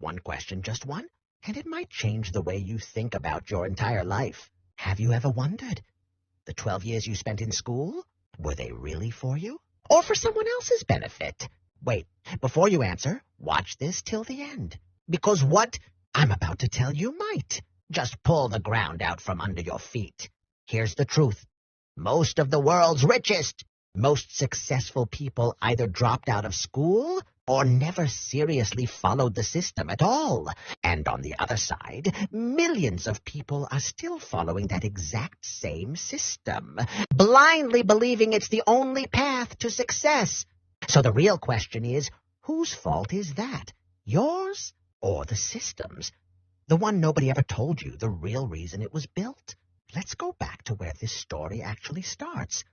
One question, just one, and it might change the way you think about your entire life. Have you ever wondered, the 12 years you spent in school, were they really for you? Or for someone else's benefit? Wait, before you answer, watch this till the end. Because what I'm about to tell you might just pull the ground out from under your feet. Here's the truth. Most of the world's richest, most successful people either dropped out of school or never seriously followed the system at all. And on the other side, millions of people are still following that exact same system, blindly believing it's the only path to success. So the real question is, whose fault is that? Yours or the system's? The one nobody ever told you, the real reason it was built. Let's go back to where this story actually starts.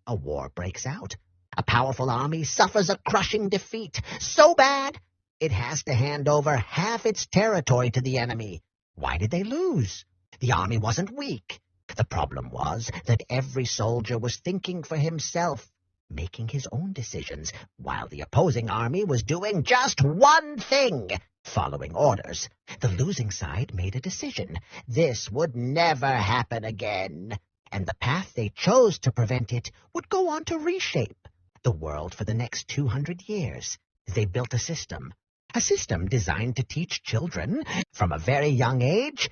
A war breaks out. A powerful army suffers a crushing defeat, so bad it has to hand over half its territory to the enemy. Why did they lose? The army wasn't weak. The problem was that every soldier was thinking for himself, making his own decisions, while the opposing army was doing just one thing, following orders. The losing side made a decision. This would never happen again, and the path they chose to prevent it would go on to reshape the world for the next 200 years. They built a system designed to teach children from a very young age,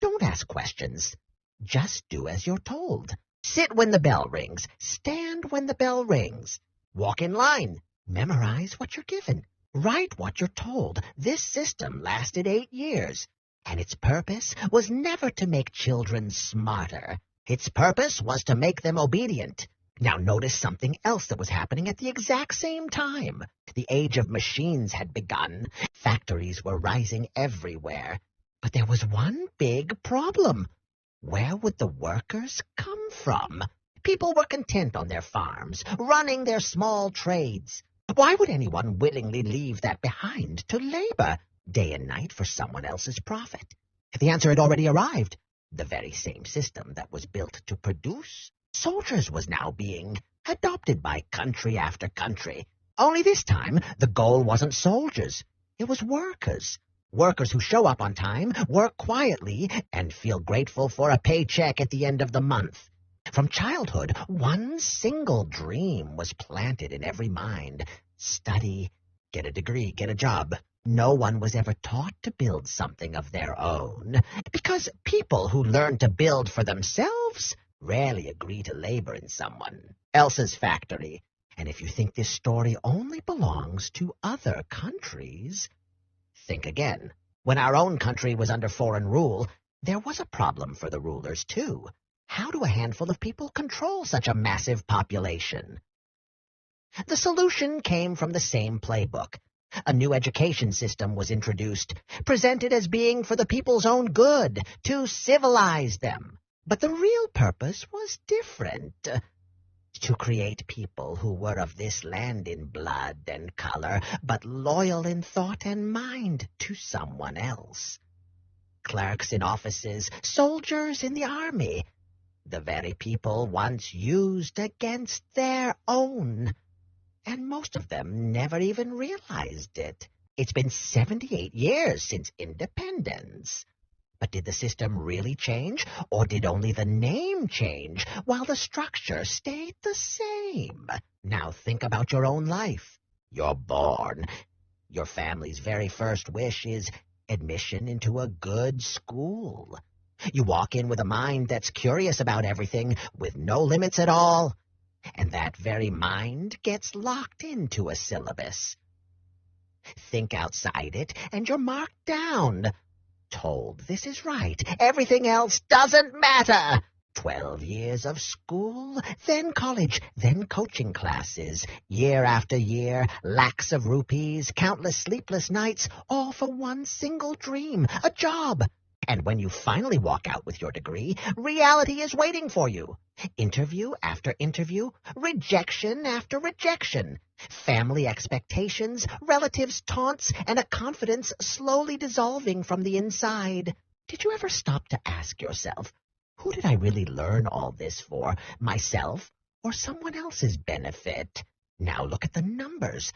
don't ask questions, just do as you're told. Sit when the bell rings, stand when the bell rings, walk in line, memorize what you're given, write what you're told. This system lasted 8 years, and its purpose was never to make children smarter. Its purpose was to make them obedient. Now notice something else that was happening at the exact same time. The age of machines had begun. Factories were rising everywhere. But there was one big problem. Where would the workers come from? People were content on their farms, running their small trades. Why would anyone willingly leave that behind to labor day and night for someone else's profit? The answer had already arrived. The very same system that was built to produce soldiers was now being adopted by country after country. Only this time, the goal wasn't soldiers. It was workers. Workers who show up on time, work quietly, and feel grateful for a paycheck at the end of the month. From childhood, one single dream was planted in every mind. Study, get a degree, get a job. No one was ever taught to build something of their own, because people who learn to build for themselves rarely agree to labor in someone else's factory. And if you think this story only belongs to other countries, think again. When our own country was under foreign rule, there was a problem for the rulers, too. How do a handful of people control such a massive population? The solution came from the same playbook. A new education system was introduced, presented as being for the people's own good, to civilize them. But the real purpose was different. To create people who were of this land in blood and color, but loyal in thought and mind to someone else. Clerks in offices, soldiers in the army, the very people once used against their own. And most of them never even realized it. It's been 78 years since independence. But did the system really change, or did only the name change, while the structure stayed the same? Now think about your own life. You're born. Your family's very first wish is admission into a good school. You walk in with a mind that's curious about everything, with no limits at all. And that very mind gets locked into a syllabus. Think outside it, and you're marked down. Told this is right, everything else doesn't matter. 12 years of school, then college, then coaching classes, year after year, lakhs of rupees, countless sleepless nights, all for one single dream, a job. And when you finally walk out with your degree, reality is waiting for you. Interview after interview, rejection after rejection, family expectations, relatives' taunts, and a confidence slowly dissolving from the inside. Did you ever stop to ask yourself, who did I really learn all this for, myself or someone else's benefit? Now look at the numbers.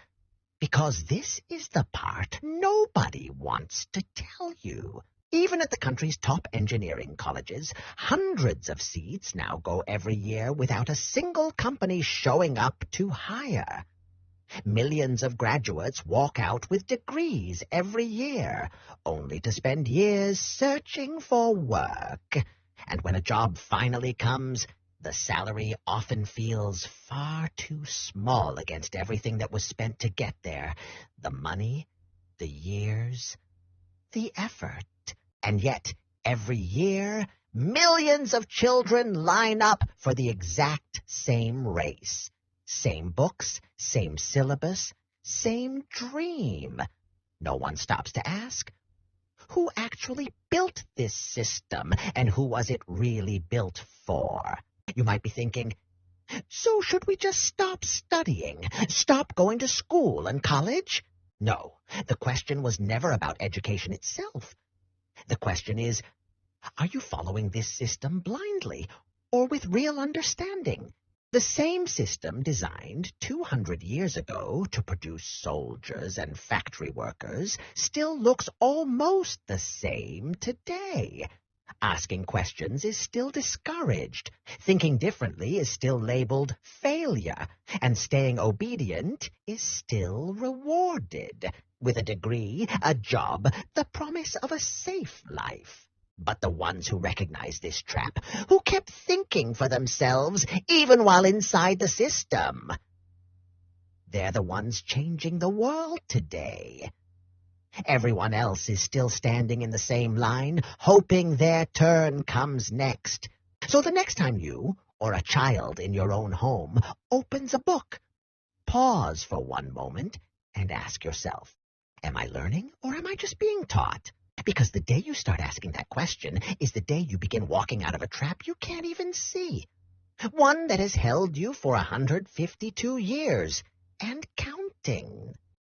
Because this is the part nobody wants to tell you. Even at the country's top engineering colleges, hundreds of seats now go every year without a single company showing up to hire. Millions of graduates walk out with degrees every year, only to spend years searching for work. And when a job finally comes, the salary often feels far too small against everything that was spent to get there. The money, the years, the effort. And yet, every year, millions of children line up for the exact same race. Same books, same syllabus, same dream. No one stops to ask, who actually built this system, and who was it really built for? You might be thinking, so should we just stop studying, stop going to school and college? No, the question was never about education itself. The question is, are you following this system blindly or with real understanding? The same system designed 200 years ago to produce soldiers and factory workers still looks almost the same today. Asking questions is still discouraged. Thinking differently is still labeled failure. And staying obedient is still rewarded. With a degree, a job, the promise of a safe life. But the ones who recognized this trap, who kept thinking for themselves, even while inside the system, they're the ones changing the world today. Everyone else is still standing in the same line, hoping their turn comes next. So the next time you, or a child in your own home, opens a book, pause for one moment and ask yourself, am I learning or am I just being taught? Because the day you start asking that question is the day you begin walking out of a trap you can't even see. One that has held you for 152 years and counting.